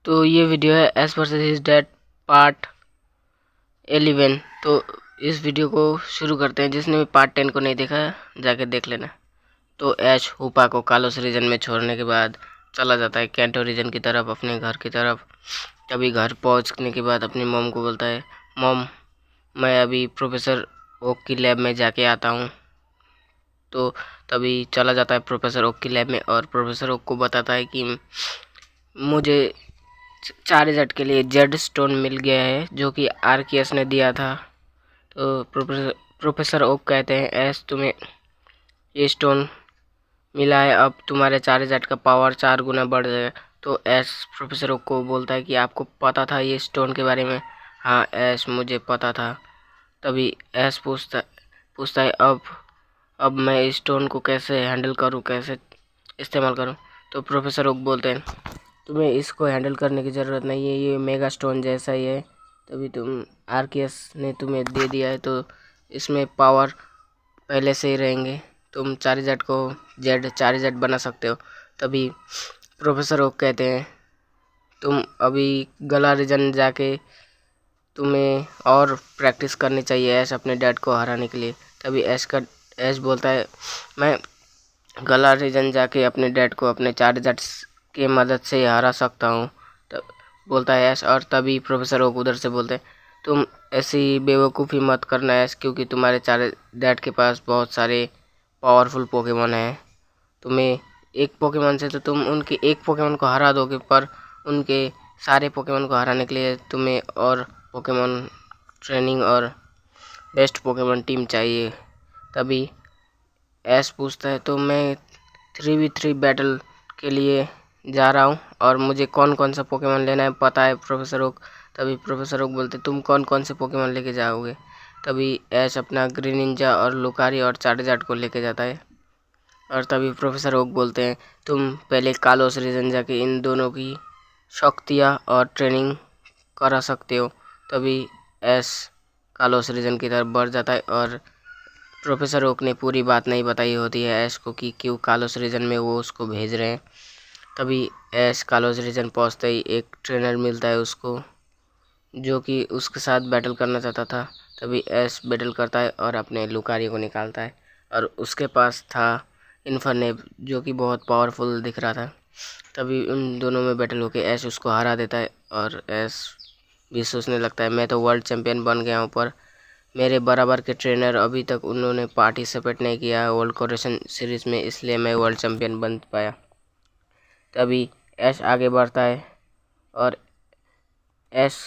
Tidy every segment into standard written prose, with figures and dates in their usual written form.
तो ये वीडियो है S versus his dad part 11। तो इस वीडियो को शुरू करते हैं। जिसने भी पार्ट 10 को नहीं देखा है जाके देख लेना। तो ऐश हुपा को कालोस रीजन में छोड़ने के बाद चला जाता है कैंटो रीजन की तरफ, अपने घर की तरफ। तभी घर पहुंचने के बाद अपनी मॉम को बोलता है, मॉम मैं अभी प्रोफेसर ओक की लैब में जाके आता हूँ। तो तभी चला जाता है प्रोफेसर ओक की लैब में और प्रोफेसर ओक को बताता है कि मुझे चार्जर के लिए जेड स्टोन मिल गया है जो कि आर्कियस ने दिया था। तो प्रोफेसर ओक कहते हैं, एस तुम्हें ये स्टोन मिला है, अब तुम्हारे चार्जर का पावर 4 गुना बढ़ जाएगा। तो एस प्रोफेसर ओक को बोलता है कि आपको पता था ये स्टोन के बारे में? हाँ एस मुझे पता था। तभी एस पूछता है अब मैं इस स्टोन को कैसे हैंडल करूँ, कैसे इस्तेमाल करूँ? तो प्रोफेसर ओक बोलते हैं, तुम्हें इसको हैंडल करने की ज़रूरत नहीं है, ये मेगा स्टोन जैसा ही है। तभी तुम आर्कियस ने तुम्हें दे दिया है तो इसमें पावर पहले से ही रहेंगे, तुम चार्जर को जेड चार्जर बना सकते हो। तभी प्रोफेसर ओक कहते हैं, तुम अभी गला रीजन जाके तुम्हें और प्रैक्टिस करनी चाहिए ऐश अपने डैड को हराने के लिए। तभी ऐश बोलता है, मैं गला रीजन जाके अपने डैड को अपने चार्जर की मदद से हरा सकता हूँ। तब बोलता है ऐश। और तभी प्रोफेसर ओक उधर से बोलते हैं, तुम ऐसी बेवकूफ़ी मत करना ऐश, क्योंकि तुम्हारे डैड के पास बहुत सारे पावरफुल पोकेमॉन हैं। तुम्हें एक पोकेमॉन से तो तुम उनके एक पोकेमॉन को हरा दोगे, पर उनके सारे पोकेमॉन को हराने के लिए तुम्हें और पोकेमॉन ट्रेनिंग और बेस्ट पोकेमॉन टीम चाहिए। तभी ऐश पूछता है, तो मैं 3v3 बैटल के लिए जा रहा हूँ और मुझे कौन कौन सा पोकेमॉन लेना है पता है प्रोफेसर ओक। तभी प्रोफेसर ओक बोलते, तुम कौन कौन से पोकेमॉन लेके जाओगे? तभी ऐश अपना ग्रीन निंजा और लुकारी और चार्जार्ड को लेके जाता है। और तभी प्रोफेसर ओक बोलते हैं, तुम पहले कालोस रीजन जाके इन दोनों की शक्तियाँ और ट्रेनिंग करा सकते हो। तभी ऐश कालोस रीजन की तरफ बढ़ जाता है और प्रोफेसर ओक ने पूरी बात नहीं बताई होती है ऐश को कि क्यों कालोस रीजन में वो उसको भेज रहे हैं। तभी ऐश कालोस रीजन पहुंचते ही एक ट्रेनर मिलता है उसको, जो कि उसके साथ बैटल करना चाहता था। तभी ऐश बैटल करता है और अपने लुकारी को निकालता है और उसके पास था इन्फरनेप, जो कि बहुत पावरफुल दिख रहा था। तभी उन दोनों में बैटल होकर ऐश उसको हरा देता है और ऐश भी सोचने लगता है, मैं तो वर्ल्ड चैम्पियन बन गया हूँ, पर मेरे बराबर के ट्रेनर अभी तक उन्होंने पार्टिसिपेट नहीं किया वर्ल्ड कोरेशन सीरीज़ में, इसलिए मैं वर्ल्ड चैम्पियन बन पाया। तभी ऐश आगे बढ़ता है और ऐश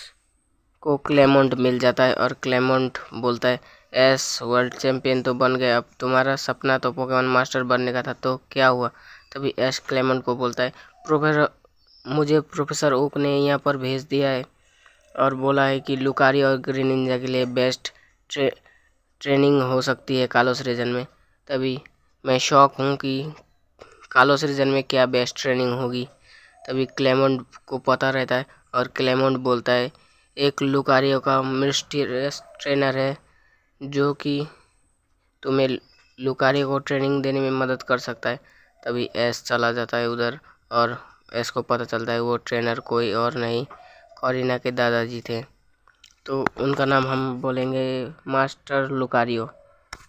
को क्लेमोंट मिल जाता है और क्लेमोंट बोलता है, ऐश वर्ल्ड चैम्पियन तो बन गए, अब तुम्हारा सपना तो पोकेमॉन मास्टर बनने का था, तो क्या हुआ? तभी ऐश क्लेमोंट को बोलता है, मुझे प्रोफेसर ओक ने यहाँ पर भेज दिया है और बोला है कि लुकारी और ग्रीन निंजा के लिए बेस्ट ट्रेनिंग हो सकती है कालोस रीजन में। तभी मैं शॉक हूँ कि कालोस रीजन में क्या बेस्ट ट्रेनिंग होगी। तभी क्लेमोंट को पता रहता है और क्लेमोंट बोलता है, एक लुकारियो का मिस्टीरियस ट्रेनर है जो कि तुम्हें लुकारियो को ट्रेनिंग देने में मदद कर सकता है। तभी ऐश चला जाता है उधर और ऐश को पता चलता है वो ट्रेनर कोई और नहीं, करीना के दादाजी थे। तो उनका नाम हम बोलेंगे मास्टर लुकारियो।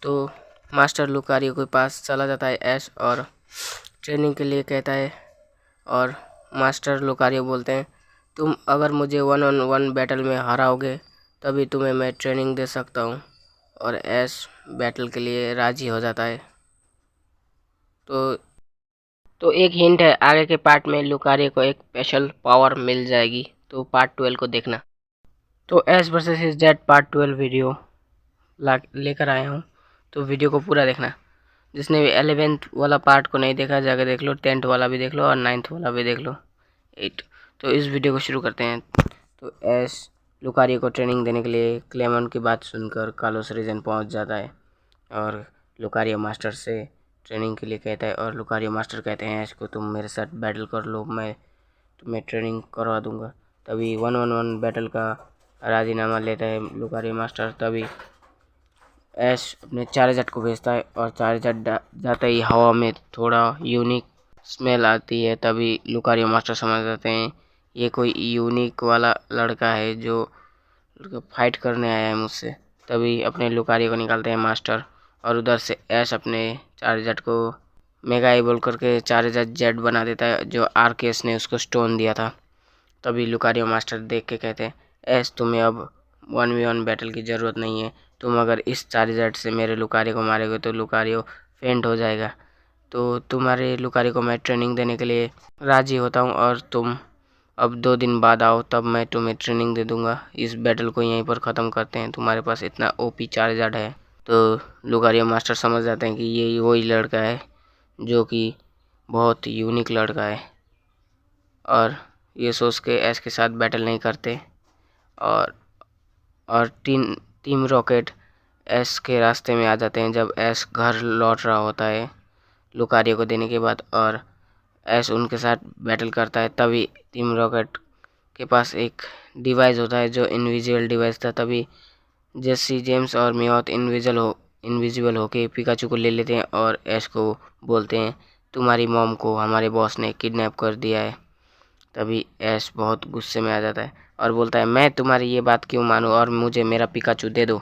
तो मास्टर लुकारियो के पास चला जाता है ऐश और ट्रेनिंग के लिए कहता है और मास्टर लुकारियो बोलते हैं, तुम अगर मुझे 1-on-1 बैटल में हराओगे तभी तुम्हें मैं ट्रेनिंग दे सकता हूँ। और ऐश बैटल के लिए राजी हो जाता है। तो एक हिंट है, आगे के पार्ट में लुकारियो को एक स्पेशल पावर मिल जाएगी, तो पार्ट 12 को देखना। तो Ash versus his dad part 12 video लेकर आया हूँ, तो वीडियो को पूरा देखना। जिसने भी 11th वाला पार्ट को नहीं देखा जाकर देख लो, 10th वाला भी देख लो और 9th वाला भी देख लो, 8। तो इस वीडियो को शुरू करते हैं। तो ऐश लुकारियो को ट्रेनिंग देने के लिए क्लेमोंट की बात सुनकर कालोस रीजन पहुंच जाता है और लुकारियो मास्टर से ट्रेनिंग के लिए कहता है और लुकारियो मास्टर कहते हैं ऐश को, तुम मेरे साथ बैटल कर लो, मैं तुम्हें ट्रेनिंग करवा दूंगा। तभी 1-on-1 बैटल का राजीनामा लेता है लुकारियो मास्टर। तभी ऐश अपने चार्जर को भेजता है और चार्जर जाते ही हवा में थोड़ा यूनिक स्मेल आती है। तभी लुकारियो मास्टर समझ जाते हैं ये कोई यूनिक वाला लड़का है जो फाइट करने आया है मुझसे। तभी अपने लुकारियो को निकालते हैं मास्टर, और उधर से ऐश अपने चार्जर को मेगा एबल करके चार्जर जेट बना देता है, जो आरकेएस ने उसको स्टोन दिया था। तभी लुकारियो मास्टर देख के कहते हैं, ऐश तुम्हें अब 1v1 बैटल की ज़रूरत नहीं है। तुम अगर इस चार्जर से मेरे लुकारियो को मारोगे तो लुकारियो फेंट हो जाएगा। तो तुम्हारे लुकारियो को मैं ट्रेनिंग देने के लिए राज़ी होता हूँ, और तुम अब 2 दिन बाद आओ, तब मैं तुम्हें ट्रेनिंग दे दूंगा। इस बैटल को यहीं पर ख़त्म करते हैं, तुम्हारे पास इतना ओपी चार्जर है। तो लुकारियो मास्टर समझ जाते हैं कि ये वही लड़का है जो कि बहुत यूनिक लड़का है, और ये सोच के ऐश के साथ बैटल नहीं करते। और टीम रॉकेट ऐश के रास्ते में आ जाते हैं जब ऐश घर लौट रहा होता है लुकारियो को देने के बाद, और ऐश उनके साथ बैटल करता है। तभी टीम रॉकेट के पास एक डिवाइस होता है जो इनविजिबल डिवाइस था। तभी जेसी जेम्स और मियाओथ इनविजिबल होके पिकाचू को ले लेते हैं और ऐश को बोलते हैं, तुम्हारी मॉम को हमारे बॉस ने किडनैप कर दिया है। तभी ऐश बहुत गुस्से में आ जाता है और बोलता है, मैं तुम्हारी ये बात क्यों मानूं, और मुझे मेरा पिकाचू दे दो।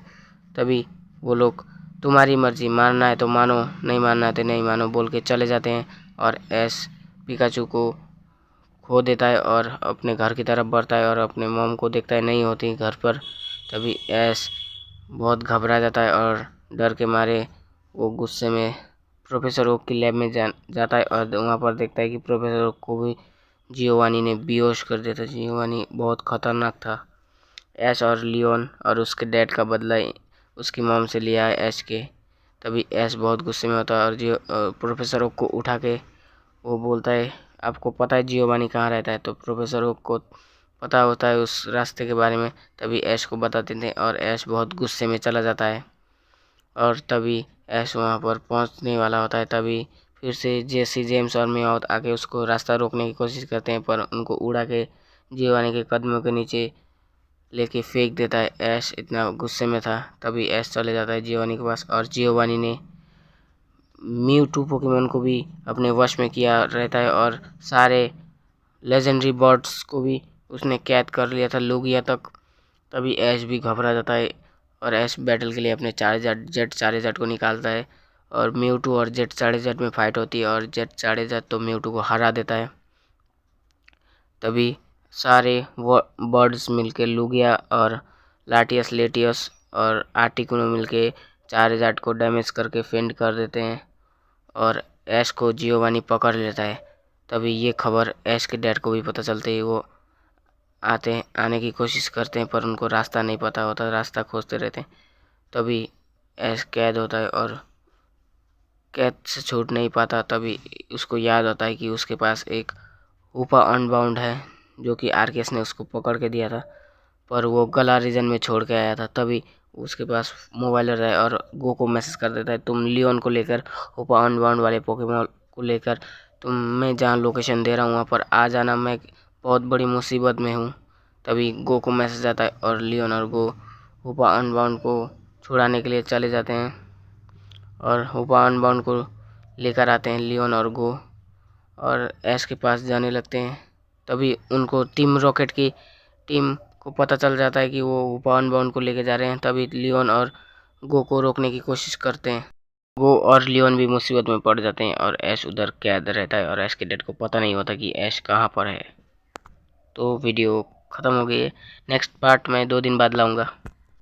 तभी वो लोग, तुम्हारी मर्जी, मानना है तो मानो, नहीं मानना है तो नहीं मानो, बोल के चले जाते हैं। और ऐश पिकाचू को खो देता है और अपने घर की तरफ बढ़ता है और अपने मॉम को देखता है, नहीं होती घर पर। तभी ऐश बहुत घबरा जाता है और डर के मारे वो गुस्से में प्रोफेसर ओक की लैब में जाता है, और वहाँ पर देखता है कि प्रोफेसर ओक को भी जियोवानी ने बेहोश कर दिया था। जियोवानी बहुत खतरनाक था। ऐश और लियोन और उसके डैड का बदला उसकी मॉम से लिया है ऐश के। तभी ऐश बहुत गुस्से में होता है और प्रोफेसर ओक को उठा के वो बोलता है, आपको पता है जियोवानी कहाँ रहता है? तो प्रोफेसर ओक को पता होता है उस रास्ते के बारे में। तभी ऐश को बताते थे और ऐश बहुत गुस्से में चला जाता है, और तभी ऐश वहाँ पर पहुँचने वाला होता है। तभी फिर से जेसी जेम्स और मियाओथ आके उसको रास्ता रोकने की कोशिश करते हैं, पर उनको उड़ा के जियोवानी के कदमों के नीचे लेके फेंक देता है। ऐश इतना गुस्से में था। तभी ऐश चले जाता है जियोवानी के पास, और जियोवानी ने म्यूटू पोकेमोन को भी अपने वश में किया रहता है, और सारे लेजेंडरी बर्ड्स को भी उसने कैद कर लिया था, लुगिया तक। तभी ऐश भी घबरा जाता है और ऐश बैटल के लिए अपने जेट चार्जर को निकालता है, और म्यूटू और जेट चार्जर में फाइट होती है, और जेट चार्जर तो म्यूटू को हरा देता है। तभी सारे बर्ड्स मिलके लुगिया और लाटियस लेटियस और आर्टिकुनो मिलके चार्जर को डैमेज करके फेंड कर देते हैं, और ऐश को जियोवानी पकड़ लेता है। तभी ये खबर ऐश के डैड को भी पता चलती है। वो आने की कोशिश करते हैं, पर उनको रास्ता नहीं पता होता, रास्ता खोजते रहते हैं। तभी ऐश कैद होता है और कैद से छूट नहीं पाता। तभी उसको याद आता है कि उसके पास एक हुपा अनबाउंड है जो कि आरकेएस ने उसको पकड़ के दिया था, पर वो गला रीजन में छोड़ के आया था। तभी उसके पास मोबाइल रहता है और गो को मैसेज कर देता है, तुम लियोन को लेकर हुपा अनबाउंड वाले पोकेमोन को लेकर मैं जहाँ लोकेशन दे रहा हूँ वहाँ पर आ जाना, मैं बहुत बड़ी मुसीबत में हूँ। तभी गो को मैसेज आता है और लियोन और गो हुपा अनबाउंड को छुड़ाने के लिए चले जाते हैं, और हुपा अनबाउंड को लेकर आते हैं लियोन और गो, और ऐश के पास जाने लगते हैं। तभी उनको टीम रॉकेट की टीम को पता चल जाता है कि वो हुपा अनबाउंड को लेके जा रहे हैं। तभी लियोन और गो को रोकने की कोशिश करते हैं। गो और लियोन भी मुसीबत में पड़ जाते हैं, और ऐश उधर कैद रहता है, और ऐश के डैड को पता नहीं होता कि ऐश कहाँ पर है। तो वीडियो ख़त्म हो गई है। नेक्स्ट पार्ट मैं 2 दिन बाद लाऊंगा।